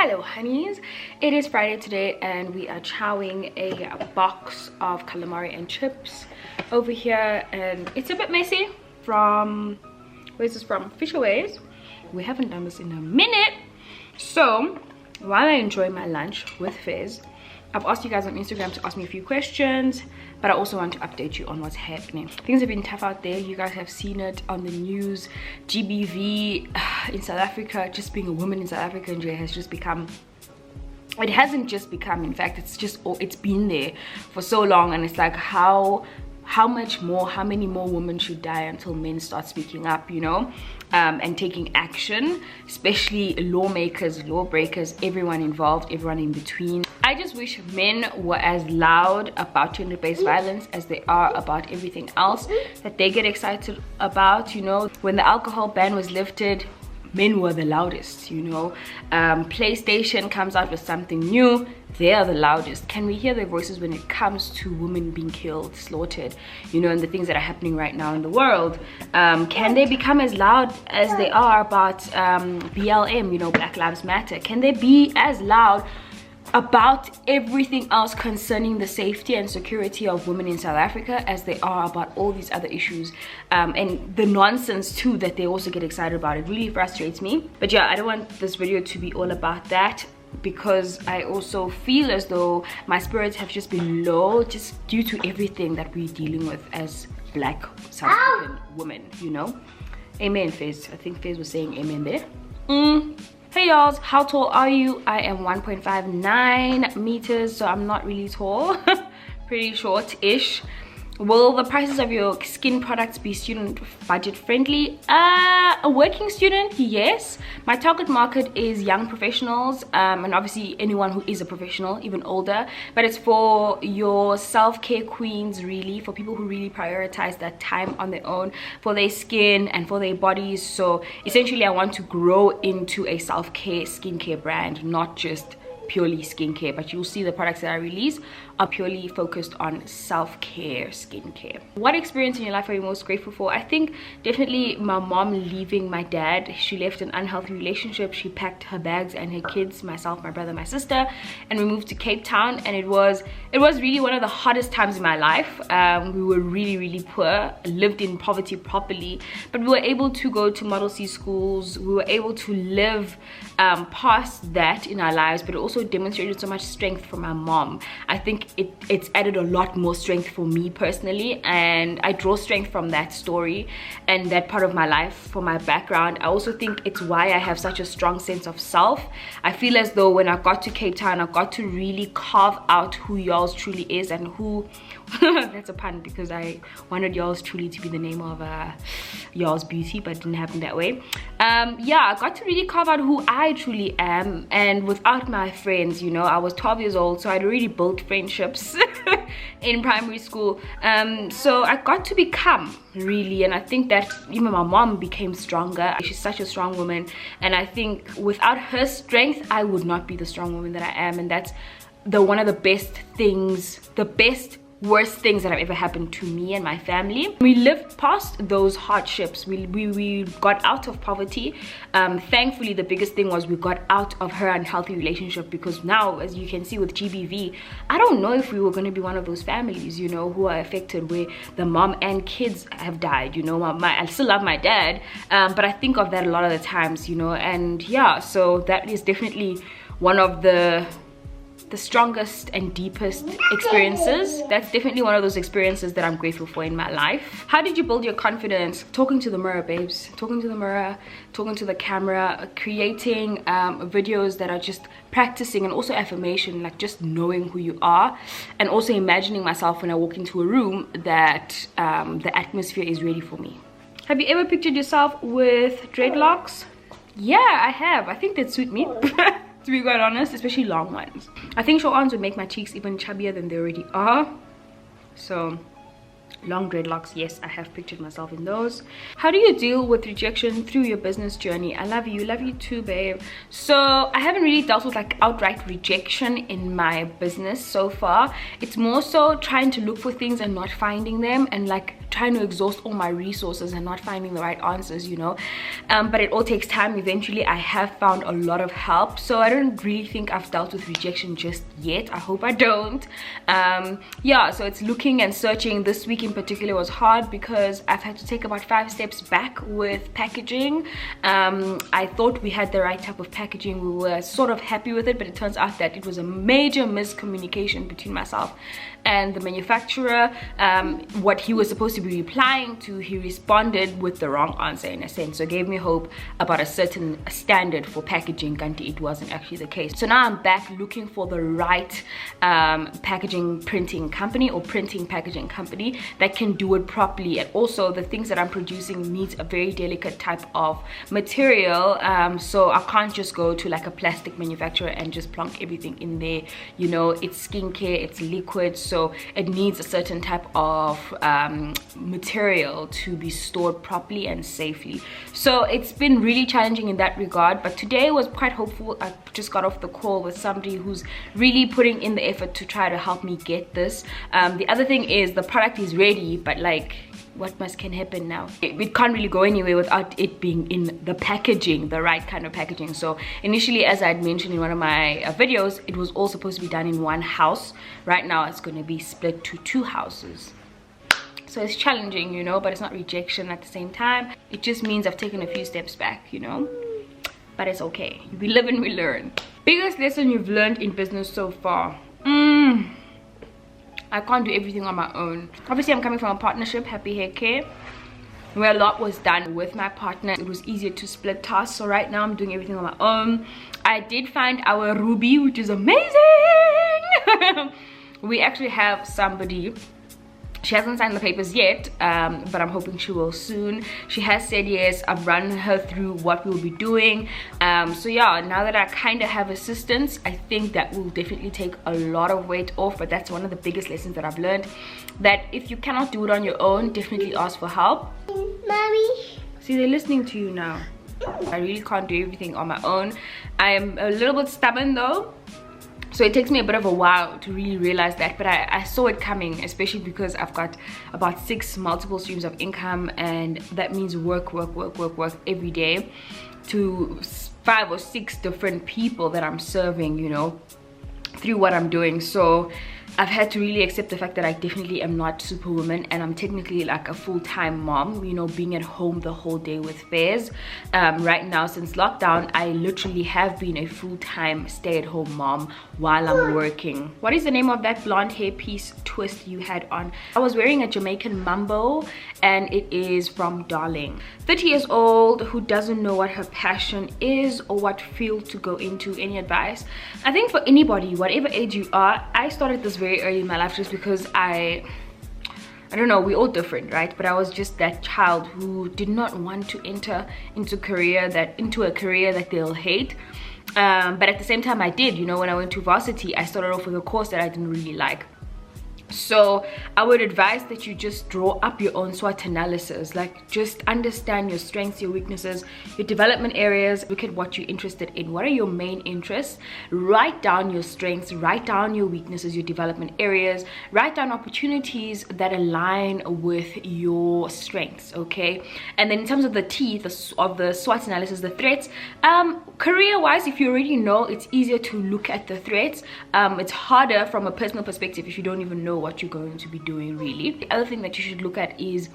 Hello honeys, it is Friday today and we are chowing a box of calamari and chips over here, and it's a bit messy. From where's this from? Fisherways. We haven't done this in a minute, so while I enjoy my lunch with Fizz, I've asked you guys on Instagram to ask me a few questions, but I also want to update you on what's happening. Things have been tough out there. You guys have seen it on the news. GBV in South Africa, just being a woman in South Africa has just become, it hasn't just become, in fact, it's been there for so long, and it's like how many more women should die until men start speaking up, you know, and taking action, especially lawmakers, lawbreakers, everyone involved, everyone in between. I just wish men were as loud about gender-based violence as they are about everything else that they get excited about, you know. When the alcohol ban was lifted, men were the loudest, you know. PlayStation comes out with something new, they are the loudest. Can we hear their voices when it comes to women being killed, slaughtered, you know, and the things that are happening right now in the world? Can they become as loud as they are about BLM, you know, Black Lives Matter? Can they be as loud about everything else concerning the safety and security of women in South Africa as they are about all these other issues, and the nonsense too that they also get excited about? It really frustrates me. But yeah, I don't want this video to be all about that, because I also feel as though my spirits have just been low just due to everything that we're dealing with as Black South African women, you know. Amen, Fizz. I think Fizz was saying amen there. Hey y'all, how tall are you? I am 1.59 meters, so I'm not really tall. Pretty short-ish. Will the prices of your skin products be student budget friendly? A working student, yes. My target market is young professionals, and obviously anyone who is a professional, even older. But it's for your self-care queens, really, for people who really prioritize that time on their own for their skin and for their bodies. So essentially I want to grow into a self-care skincare brand, not just purely skincare, but you'll see the products that I release are purely focused on self-care skincare. What experience in your life are you most grateful for? I think definitely my mom leaving my dad. She left an unhealthy relationship. She packed her bags and her kids, myself, my brother, my sister, and we moved to Cape Town, and it was really one of the hardest times in my life. We were really poor, lived in poverty properly, but we were able to go to Model C schools. We were able to live past that in our lives, but it also demonstrated so much strength from my mom. I think it's added a lot more strength for me personally, and I draw strength from that story and that part of my life, for my background. I also think it's why I have such a strong sense of self. I feel as though when I got to Cape Town, I got to really carve out who Yolz truly is, and who that's a pun because I wanted Yolz truly to be the name of Yolz Beauty, but it didn't happen that way. Yeah, I got to really carve out who I truly am, and without my friends, you know. I was 12 years old, so I'd already built friendships in primary school, so I got to become, really, and I think that even my mom became stronger. She's such a strong woman, and I think without her strength I would not be the strong woman that I am, and that's one of the best things, worst things that have ever happened to me and my family. We lived past those hardships. We got out of poverty. Thankfully, the biggest thing was we got out of her unhealthy relationship, because now, as you can see with GBV, I don't know if we were going to be one of those families, you know, who are affected where the mom and kids have died, you know. I still love my dad, but I think of that a lot of the times, you know. And yeah, so that is definitely one of the strongest and deepest experiences. That's definitely one of those experiences that I'm grateful for in my life. How did you build your confidence? Talking to the mirror, babes. Talking to the mirror, talking to the camera, creating videos that are just practicing, and also affirmation, like just knowing who you are, and also imagining myself when I walk into a room that the atmosphere is ready for me. Have you ever pictured yourself with dreadlocks? Yeah, I have. I think they'd suit me. To be quite honest, especially long ones. I think short ones would make my cheeks even chubbier than they already are. So Long dreadlocks, yes, I have pictured myself in those. How do you deal with rejection through your business journey? I love you too, babe. So I haven't really dealt with like outright rejection in my business so far. It's more so trying to look for things and not finding them, and like trying to exhaust all my resources and not finding the right answers, you know. But it all takes time. Eventually I have found a lot of help, so I don't really think I've dealt with rejection just yet. I hope I don't. Yeah, so it's looking and searching. This week in particular was hard because I've had to take about 5 steps back with packaging. I thought we had the right type of packaging. We were sort of happy with it, but it turns out that it was a major miscommunication between myself and the manufacturer. What he was supposed to be replying to, he responded with the wrong answer in a sense, so it gave me hope about a certain standard for packaging, and it wasn't actually the case. So now I'm back looking for the right packaging printing company or printing packaging company that can do it properly, and also the things that I'm producing needs a very delicate type of material, so I can't just go to like a plastic manufacturer and just plonk everything in there, you know. It's skincare, it's liquid, so it needs a certain type of material to be stored properly and safely. So it's been really challenging in that regard, but today was quite hopeful. I just got off the call with somebody who's really putting in the effort to try to help me get this. The other thing is the product is ready, but like what can happen now? It can't really go anywhere without it being in the packaging, the right kind of packaging. So initially, as I'd mentioned in one of my videos, it was all supposed to be done in one house. Right now it's going to be split to 2 houses. So it's challenging, you know, but it's not rejection at the same time. It just means I've taken a few steps back, you know, but it's okay. We live and we learn. Biggest lesson you've learned in business so far? I can't do everything on my own. Obviously, I'm coming from a partnership, Happy Hair Care, where a lot was done with my partner. It was easier to split tasks. So right now I'm doing everything on my own. I did find our Ruby, which is amazing. We actually have somebody. She hasn't signed the papers yet, but I'm hoping she will soon. She has said yes. I've run her through what we'll be doing. So yeah, now that I kind of have assistance, I think that will definitely take a lot of weight off. But that's one of the biggest lessons that I've learned, that if you cannot do it on your own, definitely ask for help. Mommy. See, they're listening to you now. I really can't do everything on my own. I am a little bit stubborn though. So it takes me a bit of a while to really realize that, but I saw it coming, especially because I've got about 6 multiple streams of income, and that means work every day to 5 or 6 different people that I'm serving, you know, through what I'm doing. So I've had to really accept the fact that I definitely am not superwoman, and I'm technically like a full-time mom, you know, being at home the whole day with Fairs. Right now, since lockdown, I literally have been a full-time stay-at-home mom while I'm working. What is the name of that blonde hair piece twist you had on? I was wearing a Jamaican mambo, and it is from Darling. 30 years old, who doesn't know what her passion is or what field to go into. Any advice? I think for anybody, whatever age you are, I started this very early in my life just because I don't know, we're all different, right? But I was just that child who did not want to enter into a career that they'll hate. But at the same time I did, you know. When I went to varsity, I started off with a course that I didn't really like. So I would advise that you just draw up your own SWOT analysis. Like, just understand your strengths, your weaknesses, your development areas. Look at what you're interested in. What are your main interests? Write down your strengths, write down your weaknesses, your development areas, write down opportunities that align with your strengths, okay? And then in terms of the teeth of the SWOT analysis, the threats, career-wise, if you already know, it's easier to look at the threats. It's harder from a personal perspective if you don't even know what you're going to be doing, really. The other thing that you should look at is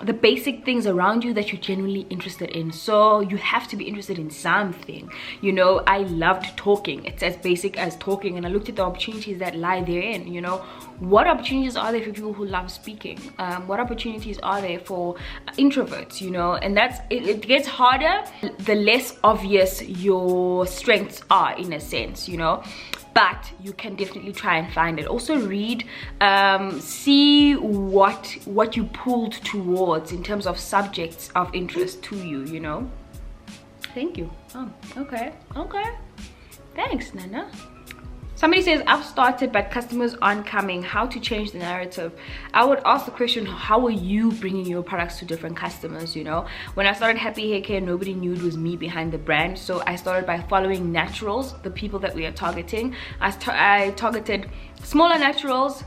the basic things around you that you're genuinely interested in. So you have to be interested in something, you know. I loved talking. It's as basic as talking, and I looked at the opportunities that lie therein, you know. What opportunities are there for people who love speaking? What opportunities are there for introverts, you know? And that's it gets harder the less obvious your strengths are, in a sense, you know. But you can definitely try and find it. Also read, see what you pulled towards in terms of subjects of interest to you, you know. Thank you. Oh, okay, thanks, Nana. Somebody says, I've started but customers aren't coming. How to change the narrative? I would ask the question, how are you bringing your products to different customers? You know, when I started Happy Hair Care, nobody knew it was me behind the brand. So I started by following naturals, the people that we are targeting. I targeted smaller naturals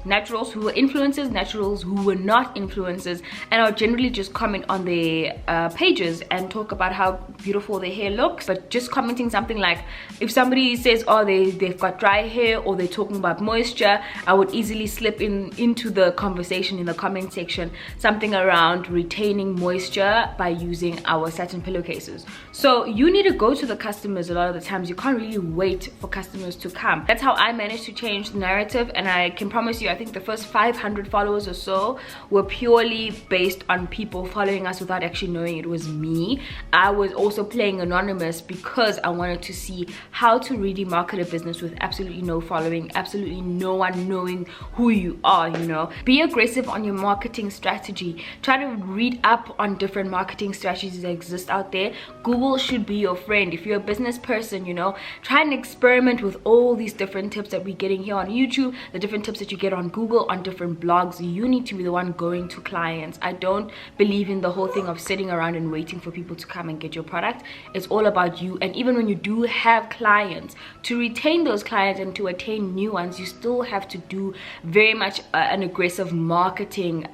who were influencers, naturals who were not influencers, and I'll generally just comment on their pages and talk about how beautiful their hair looks. But just commenting something like, if somebody says, oh, they've got dry hair, or they're talking about moisture, I would easily slip into the conversation in the comment section something around retaining moisture by using our satin pillowcases. So you need to go to the customers a lot of the times. You can't really wait for customers to come. That's how I managed to change the narrative. And I can promise you, I think the first 500 followers or so were purely based on people following us without actually knowing it was me. I was also playing anonymous because I wanted to see how to really market a business with absolutely no following, absolutely no one knowing who you are, you know. Be aggressive on your marketing strategy. Try to read up on different marketing strategies that exist out there. Google should be your friend. If you're a business person, you know, try and experiment with all these different tips that we're getting here on YouTube, the different tips that you get on Google, on different blogs. You need to be the one going to clients. I don't believe in the whole thing of sitting around and waiting for people to come and get your product. It's all about you. And even when you do have clients, to retain those clients and to attain new ones, you still have to do very much an aggressive marketing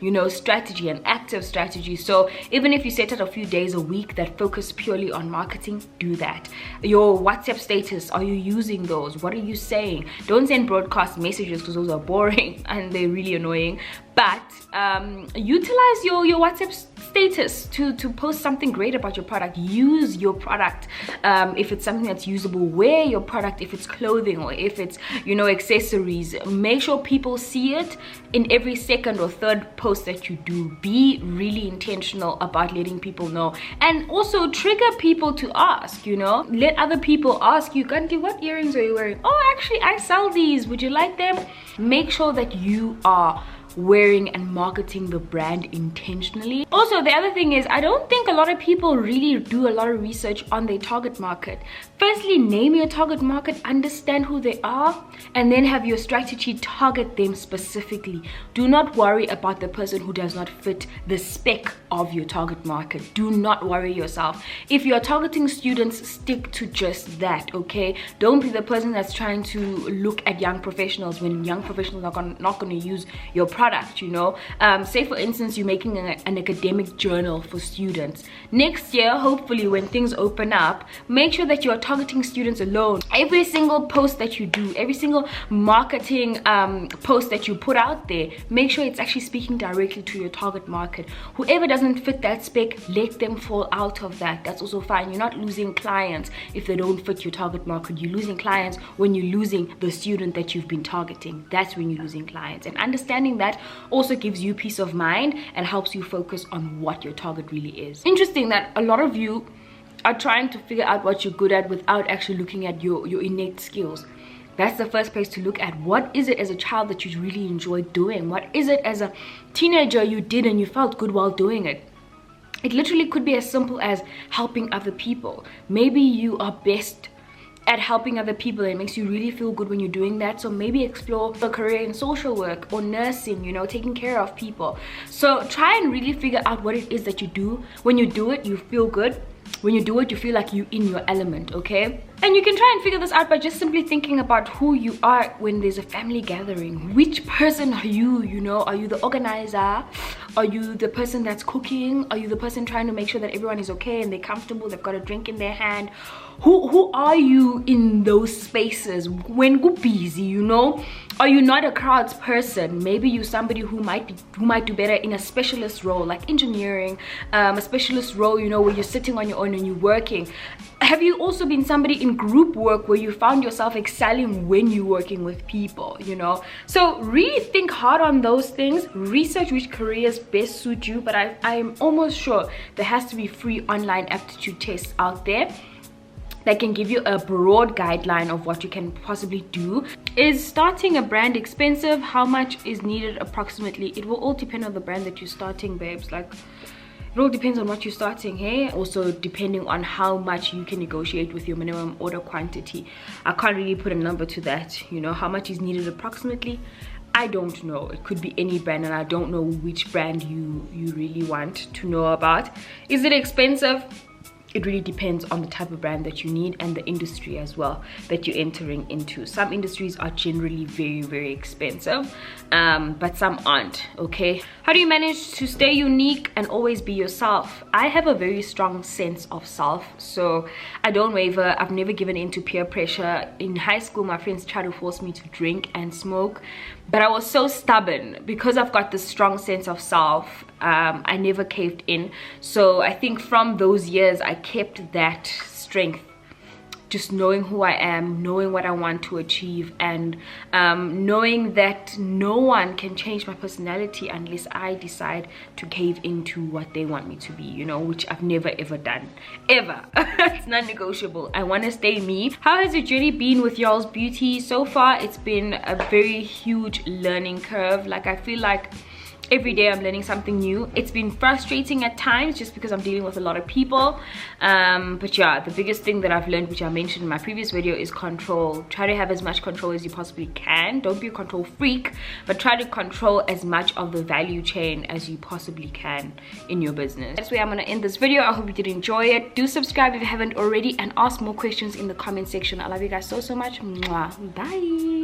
you know, strategy, an active strategy. So even if you set out a few days a week that focus purely on marketing, do that. Your WhatsApp status, are you using those? What are you saying? Don't send broadcast messages because those are boring and they're really annoying. But utilize your WhatsApp status to post something great about your product. Use your product. If it's something that's usable, wear your product. If it's clothing or if it's, you know, accessories, make sure people see it in every second or third post that you do. Be really intentional about letting people know, and also trigger people to ask, you know. Let other people ask you, Ganti, what earrings are you wearing? Oh, actually, I sell these. Would you like them? Make sure that you are wearing and marketing the brand intentionally. Also, the other thing is, I don't think a lot of people really do a lot of research on their target market. Firstly, name your target market, understand who they are, and then have your strategy target them specifically. Do not worry about the person who does not fit the spec of your target market. Do not worry yourself. If you're targeting students, stick to just that, okay? Don't be the person that's trying to look at young professionals when young professionals are not going to use your product, you know. Say for instance, you're making an academic journal for students. Next year, hopefully, when things open up, make sure that you're targeting students alone. Every single post that you do, every single marketing post that you put out there, make sure it's actually speaking directly to your target market. Whoever doesn't fit that spec, let them fall out of that. That's also fine. You're not losing clients if they don't fit your target market. You're losing clients when you're losing the student that you've been targeting. That's when you're losing clients. And understanding that also gives you peace of mind and helps you focus on what your target really is. Interesting that a lot of you are trying to figure out what you're good at without actually looking at your innate skills. That's the first place to look at. What is it as a child that you really enjoyed doing? What is it as a teenager you did and you felt good while doing it? It literally could be as simple as helping other people. Maybe you are best at helping other people and it makes you really feel good when you're doing that. So maybe explore a career in social work or nursing, you know, taking care of people. So try and really figure out what it is that you do. When you do it, you feel good. When you do it, you feel like you're in your element, okay? And you can try and figure this out by just simply thinking about who you are when there's a family gathering. Which person are you, you know? Are you the organizer? Are you the person that's cooking? Are you the person trying to make sure that everyone is okay and they're comfortable, they've got a drink in their hand? Who are you in those spaces when you're busy, you know? Are you not a crowds person? Maybe you're somebody who might do better in a specialist role like engineering, a specialist role, you know, where you're sitting on your own and you're working. Have you also been somebody in group work where you found yourself excelling when you're working with people, you know? So really think hard on those things. Research which careers best suit you, but I'm almost sure there has to be free online aptitude tests out there that can give you a broad guideline of what you can possibly do. Is starting a brand expensive? How much is needed approximately? It will all depend on the brand that you're starting, babes. Like, It all depends on what you're starting, hey? Also depending on how much you can negotiate with your minimum order quantity. I can't really put a number to that, you know, how much is needed approximately. I don't know. It could be any brand, and I don't know which brand you really want to know about. Is it expensive? It really depends on the type of brand that you need and the industry as well that you're entering into. Some industries are generally very expensive, but some aren't, okay? How do you manage to stay unique and always be yourself? I have a very strong sense of self, so I don't waver. I've never given in to peer pressure. In high school, my friends tried to force me to drink and smoke, but I was so stubborn. Because I've got this strong sense of self, I never caved in. So I think from those years I kept that strength, just knowing who I am, knowing what I want to achieve, and knowing that no one can change my personality unless I decide to cave into what they want me to be, you know, which I've never ever done, ever. It's non-negotiable. I want to stay me. How has your journey been with Yolz Beauty? So far it's been a very huge learning curve. Like, I feel like every day I'm learning something new. It's been frustrating at times just because I'm dealing with a lot of people, but yeah, the biggest thing that I've learned, which I mentioned in my previous video, is control. Try to have as much control as you possibly can. Don't be a control freak, but try to control as much of the value chain as you possibly can in your business. That's where I'm gonna end this video. I hope you did enjoy it. Do subscribe if you haven't already, and ask more questions in the comment section. I love you guys so much. Mwah. Bye.